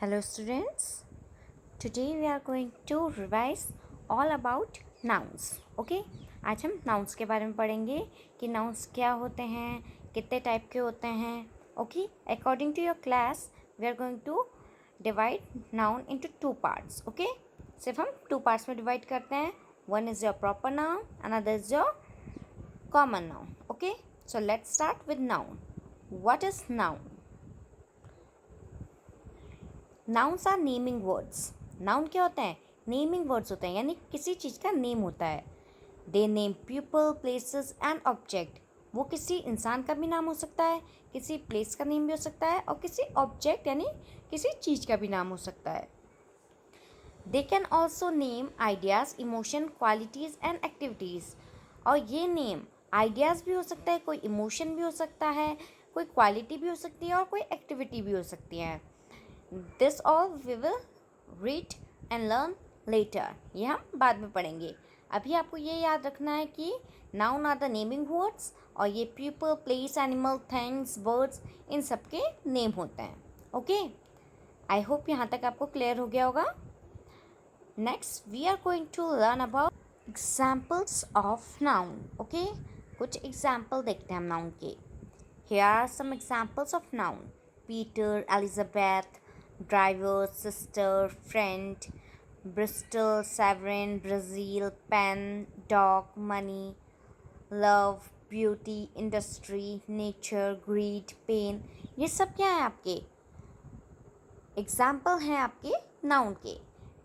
Hello students, today we are going to revise all about nouns. Okay? आज हम nouns के बारे में पढ़ेंगे कि nouns क्या होते हैं, कितने टाइप के होते हैं. Okay? According to your class, we are going to divide noun into two parts. Okay? सिर्फ हम two parts में divide करते हैं. One is your proper noun, another is your common noun. Okay? So let's start with noun. What is noun? Nouns are naming words. Noun क्या होता है? Naming words होते हैं, यानी किसी चीज़ का नेम होता है. They name people, places and object. वो किसी इंसान का भी नाम हो सकता है, किसी प्लेस का नेम भी हो सकता है और किसी ऑब्जेक्ट यानी किसी चीज़ का भी नाम हो सकता है. They can also name ideas, emotion, qualities and activities. और ये नेम आइडियाज़ भी हो सकता है, कोई इमोशन भी हो सकता है, कोई क्वालिटी भी हो सकती है और कोई एक्टिविटी भी हो सकती है. This all we will read and learn later. ये हम बाद में पढ़ेंगे. अभी आपको ये याद रखना है कि noun are the naming words और ये people, place, animal, things, birds इन सब के नेम होते हैं. ओके, आई होप यहाँ तक आपको क्लियर हो गया होगा. Next we are going to learn about examples of noun. Okay, कुछ एग्जाम्पल देखते हैं हम नाउन के. Here are some examples of noun. Peter, Elizabeth, driver, sister, friend, Bristol, Severin, Brazil, pen, dog, money, love, beauty, industry, nature, greed, pain. ये सब क्या है? आपके एग्जाम्पल हैं आपके नाउन के.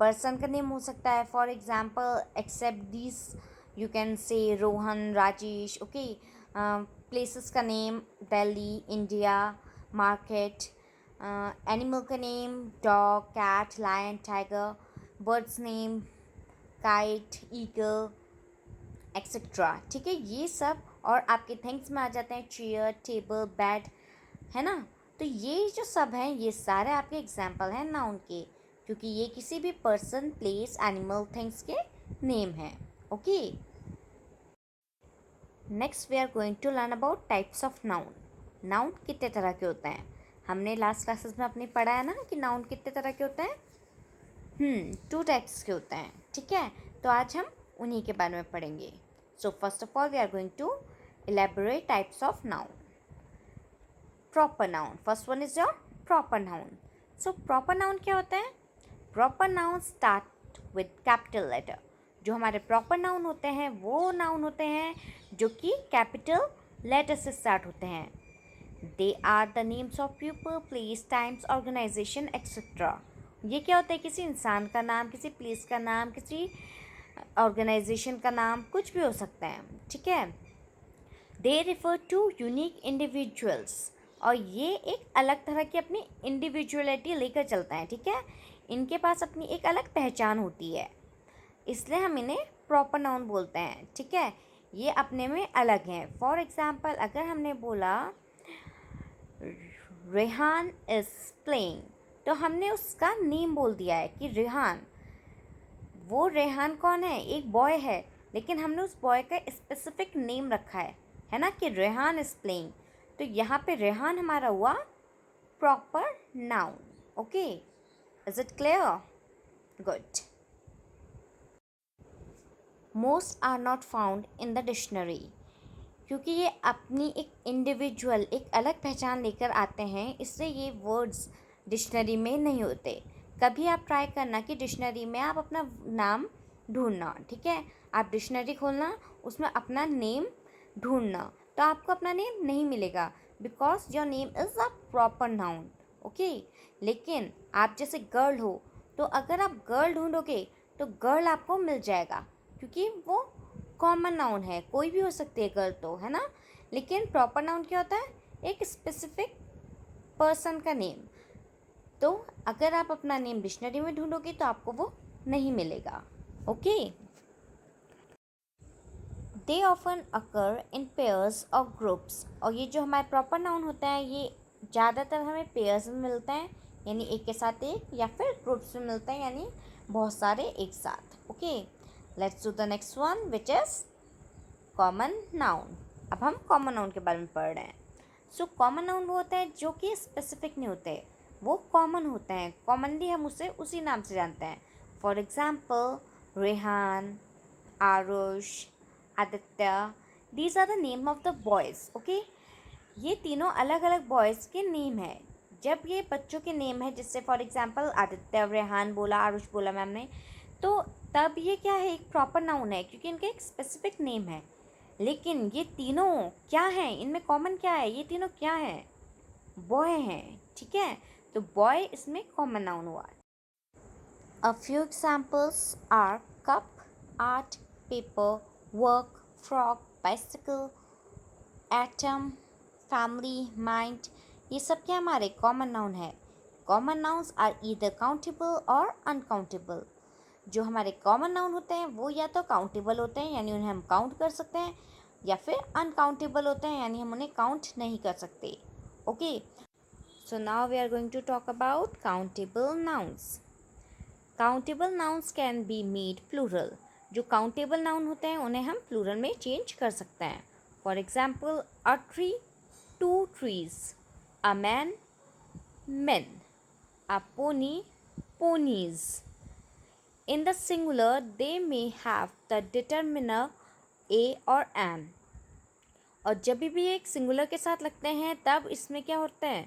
पर्सन का नेम हो सकता है. For example, except this you can say Rohan, Rajesh. Okay, places का name Delhi, India, market. Animal का name dog, cat, lion, tiger. Birds name kite, eagle, etcetera. ठीक है, ये सब. और आपके थिंग्स में आ जाते हैं चेयर, टेबल, बेड, है ना. तो ये जो सब हैं ये सारे आपके एग्जाम्पल हैं नाउन के, क्योंकि ये किसी भी पर्सन, प्लेस, एनिमल, थिंग्स के नेम हैं. Okay, next we are going to learn about types of noun. Noun कितने तरह के होते हैं? हमने लास्ट क्लासेस में अपने पढ़ा है ना कि नाउन कितने तरह के होते हैं. 2 टाइप्स के होते हैं. ठीक है, तो आज हम उन्हीं के बारे में पढ़ेंगे. So first of all we are going to elaborate types of noun. Proper noun. First one is your proper noun. So proper noun क्या होता है? Proper noun start with capital letter. जो हमारे प्रॉपर नाउन होते हैं वो noun होते हैं जो कि कैपिटल लेटर से स्टार्ट होते हैं. They are the names of people, place, times, organisation etcetera. ये क्या होता है? किसी इंसान का नाम, किसी प्लेस का नाम, किसी ऑर्गेनाइजेशन का नाम, कुछ भी हो सकता है. ठीक है, दे रिफर टू यूनिक इंडिविजुअल्स. और ये एक अलग तरह की अपनी इंडिविजुअलिटी लेकर चलता है. ठीक है, इनके पास अपनी एक अलग पहचान होती है, इसलिए हम इन्हें प्रॉपर नाउन बोलते हैं. ठीक है, ये अपने में अलग हैं. फॉर एग्जाम्पल, अगर हमने बोला रेहान इज़ प्लेइंग, तो हमने उसका नेम बोल दिया है कि रेहान. वो रेहान कौन है? एक बॉय है, लेकिन हमने उस बॉय का स्पेसिफिक नेम रखा है ना, कि रेहान इज़ प्लेइंग. तो यहाँ पे रेहान हमारा हुआ proper noun. Okay, is it clear? Good. Most are not found in the dictionary. क्योंकि ये अपनी एक इंडिविजुअल, एक अलग पहचान लेकर आते हैं, इसलिए ये वर्ड्स डिक्शनरी में नहीं होते. कभी आप ट्राई करना कि डिक्शनरी में आप अपना नाम ढूंढना. ठीक है, आप डिक्शनरी खोलना, उसमें अपना नेम ढूंढना, तो आपको अपना नेम नहीं मिलेगा, because your name is a proper noun. Okay, लेकिन आप जैसे गर्ल हो, तो अगर आप गर्ल ढूंढोगे तो गर्ल आपको मिल जाएगा, क्योंकि वो कॉमन नाउन है, कोई भी हो सकती है गर्ल, तो है ना. लेकिन प्रॉपर नाउन क्या होता है? एक स्पेसिफिक पर्सन का नेम. तो अगर आप अपना नेम डिक्शनरी में ढूंढोगे तो आपको वो नहीं मिलेगा. Okay, they often occur in pairs और ग्रुप्स. और ये जो हमारे प्रॉपर नाउन होते हैं ये ज़्यादातर हमें पेयर्स में मिलते हैं, यानी एक के साथ एक, या फिर ग्रुप्स में मिलते हैं, यानी बहुत सारे एक साथ. Okay, let's do the next one which is common noun. अब हम कॉमन नाउन के बारे में पढ़ रहे हैं. सो कॉमन नाउन वो होता है जो कि स्पेसिफिक नहीं होते. वो कॉमन होते हैं, कॉमनली हम उसे उसी नाम से जानते हैं. For example Rehan, Arush, Aditya, these are the name of the boys. Okay, ये तीनों अलग अलग बॉयज़ के नेम है. जब ये बच्चों के नेम है, जिससे फॉर एग्जाम्पल आदित्य, रेहान बोला, आरुष बोला मैम ने, तो तब ये क्या है, एक प्रॉपर नाउन है क्योंकि इनका एक स्पेसिफिक नेम है. लेकिन ये तीनों क्या हैं, इनमें कॉमन क्या है, ये तीनों क्या हैं, बॉय हैं. ठीक है, तो बॉय इसमें कॉमन नाउन हुआ. A few examples are cup, art, paper, work, frock, bicycle, atom, family, mind. ये सब क्या हमारे कॉमन नाउन है. Common nouns are either countable और अनकाउंटेबल. जो हमारे कॉमन नाउन होते हैं वो या तो काउंटेबल होते हैं यानी उन्हें हम काउंट कर सकते हैं, या फिर अनकाउंटेबल होते हैं यानी हम उन्हें काउंट नहीं कर सकते. Okay, so now we are going to talk about countable nouns. Countable nouns can be made plural. जो काउंटेबल नाउन होते हैं उन्हें हम प्लूरल में चेंज कर सकते हैं. For example a tree, two trees, a man, men, a pony, ponies. In the singular, they may have the determiner a or an. और जब भी एक सिंगुलर के साथ लगते हैं तब इसमें क्या होता है,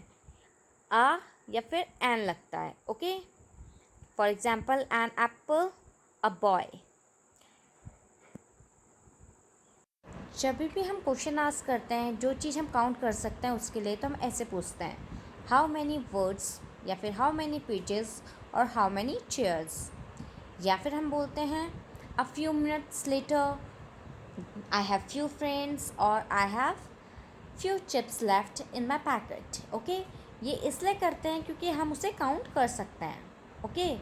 आ या फिर एन लगता है. Okay, for example an apple, a boy. जब भी हम क्वेश्चन आस्क करते हैं, जो चीज़ हम काउंट कर सकते हैं उसके लिए, तो हम ऐसे पूछते हैं हाउ मैनी वर्ड्स, या फिर हाउ मैनी पेजेस, और हाउ मैनी चेयर्स. या फिर हम बोलते हैं a few minutes later, I have few friends, और I have few chips left in my packet. Okay, ये इसलिए करते हैं क्योंकि हम उसे काउंट कर सकते हैं. Okay,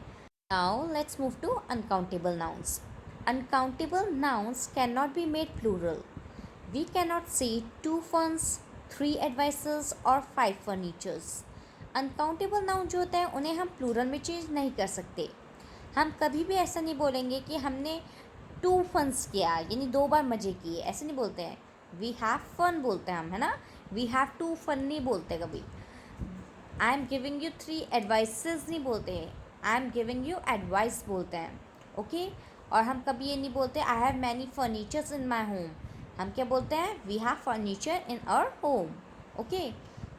now let's move to uncountable nouns. Uncountable nouns can not be made plural. We cannot say 2 funds, 3 advisors और 5 furnitures. Uncountable noun जो होते हैं उन्हें हम प्लूरल में चेंज नहीं कर सकते. हम कभी भी ऐसा नहीं बोलेंगे कि हमने 2 फन्स किया यानी 2 बार मज़े किए, ऐसे नहीं बोलते हैं. We have fun बोलते हैं हम, है ना. We have 2 fun नहीं बोलते कभी. I am giving you 3 advices नहीं बोलते हैं. I am giving you advice बोलते हैं. ओके, और हम कभी ये नहीं बोलते I have many furnitures in my home. हम क्या बोलते हैं, we have furniture in our home. Okay,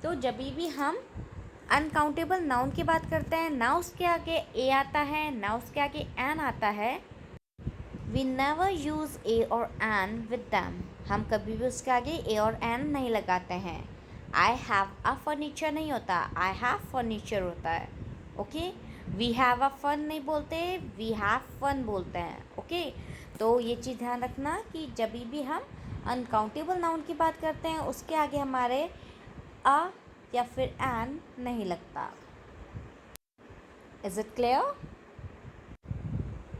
तो जब भी हम अनकाउंटेबल नाउन की बात करते हैं, ना उसके आगे ए आता है ना उसके आगे एन आता है, वी नेवर यूज़ ए और एन विद दैम. हम कभी भी उसके आगे ए और एन नहीं लगाते हैं. आई हैव अ फर्नीचर नहीं होता, आई हैव फर्नीचर होता है. Okay, we have a fun नहीं बोलते, वी हैव फन बोलते हैं. ओके, तो ये चीज़ ध्यान रखना कि जब भी हम अनकाउंटेबल नाउन की बात करते हैं उसके आगे हमारे अ या फिर एन नहीं लगता. Is it clear.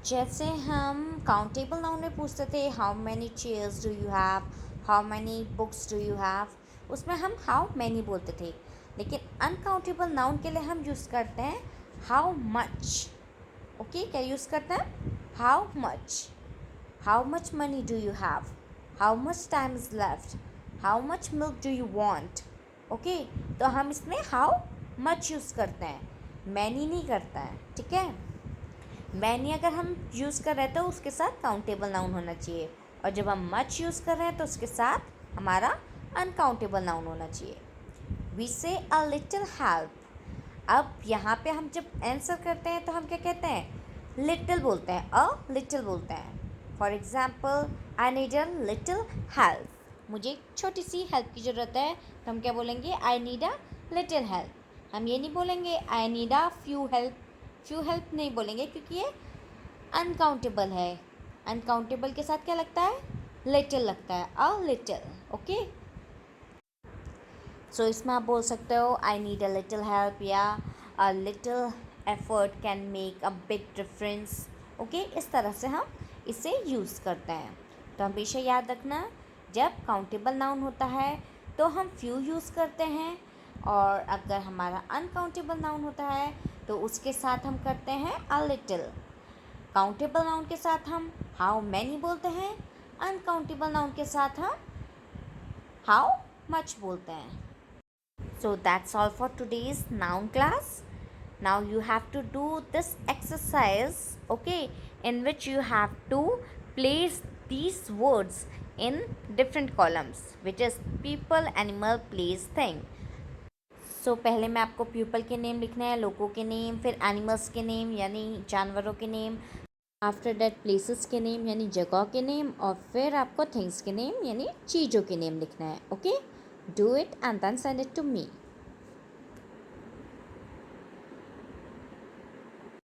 जैसे हम काउंटेबल नाउन में पूछते थे how many chairs do you have, how many books do you have, उसमें हम हाउ मैनी बोलते थे. लेकिन अनकाउंटेबल नाउन के लिए हम यूज़ करते हैं हाउ मच. ओके, क्या यूज़ करते हैं, how much. How much money do you have, how much time is left, how much milk do you want. Okay, तो हम इसमें हाउ मच यूज़ करते हैं, मैनी नहीं करता है. ठीक है, मैनी अगर हम यूज़ कर रहे हैं तो उसके साथ काउंटेबल नाउन होना चाहिए, और जब हम मच यूज़ कर रहे हैं तो उसके साथ हमारा अनकाउंटेबल नाउन होना चाहिए. वी से अ लिटिल हेल्प. अब यहाँ पे हम जब आंसर करते हैं तो हम क्या कहते हैं, लिटिल बोलते हैं, अ लिटिल बोलते हैं. For example I need a little help. मुझे एक छोटी सी हेल्प की ज़रूरत है, तो हम क्या बोलेंगे, आई नीड अ लिटिल हेल्प. हम ये नहीं बोलेंगे आई need a few help. Few help नहीं बोलेंगे क्योंकि ये अनकाउंटेबल है. अनकाउंटेबल के साथ क्या लगता है, लिटिल लगता है, अ लिटिल. ओके, सो इसमें आप बोल सकते हो I need a little help, या a little effort can make a big difference. Okay, इस तरह से हम इसे यूज़ करते हैं. तो हमेशा याद रखना, जब काउंटेबल नाउन होता है तो हम फ्यू यूज़ करते हैं, और अगर हमारा अनकाउंटेबल नाउन होता है तो उसके साथ हम करते हैं अ लिटिल. काउंटेबल नाउन के साथ हम हाउ मैनी बोलते हैं, अनकाउंटेबल नाउन के साथ हम हाउ मच बोलते हैं. So that's all for today's noun class. Now you have to do this exercise, okay, in which you have to place these words in different columns, which is people, animal, place, thing. सो पहले मैं आपको people के name लिखना है, लोगों के name, फिर animals के नेम यानी जानवरों के नेम, आफ्टर दैट प्लेसेस के नेम यानी जगह के नेम, और फिर आपको थिंग्स के नेम यानी चीज़ों के नेम लिखना है. Okay, do it and then send it to me.